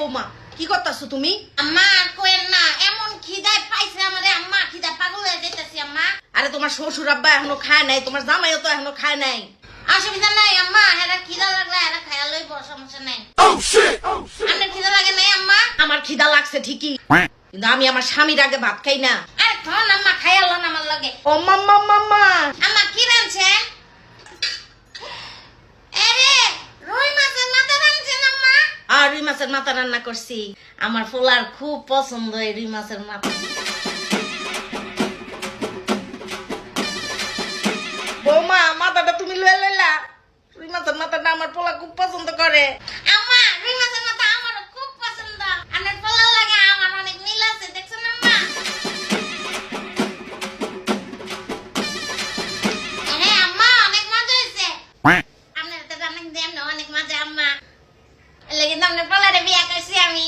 বৌমা কি করতেছো তুমি? আম্মা কোয়েন না, এমন খিদায় পাইছে আমারে আম্মা, খিদা পাগল হয়ে যাইতাছি আম্মা। আরে তোমার শ্বশুর আব্বা এখনো খায় নাই, তোমার জামাইও তো এখনো খায় নাই। অসুবিধা নাই আম্মা, হেরা খিদা লাগলে হেরা খাইয়া লইব, সমস্যা নাই। আপনার খিদা লাগে নাই আম্মা? আমার খিদা লাগছে ঠিকই, কিন্তু আমি আমার স্বামীর আগে ভাত খাই না। আরে খান আম্মা, খাইয়া লন আমার লাগে। ও মাম্মা মাম্মা, আম্মা কি রাঁধছেন? আরে রুই মাছের মাথা রাঁধছেন আম্মা? আর রুই মাছের মাথা রান্না করছি। আমার পোলার খুব পছন্দ এই রুই মাছের মাথা। বৌমা মাথাটা তুমি লয়ে লইলা, রুই মাছের মাথাটা আমার পোলা খুব পছন্দ করে। আম্মা রুই মাছের মাথা আমারও খুব পছন্দ, আপনার পোলার লাগে আমার অনেক মিল আছে, দেখছেন আম্মা? হ্যাঁ আম্মা, অনেক মজা হয়েছে। আপনার হাতে রান্না কিন্তু এমনি অনেক মজা আম্মা, এর লাগি তো আপনার পোলারে বিয়া করছি আমি।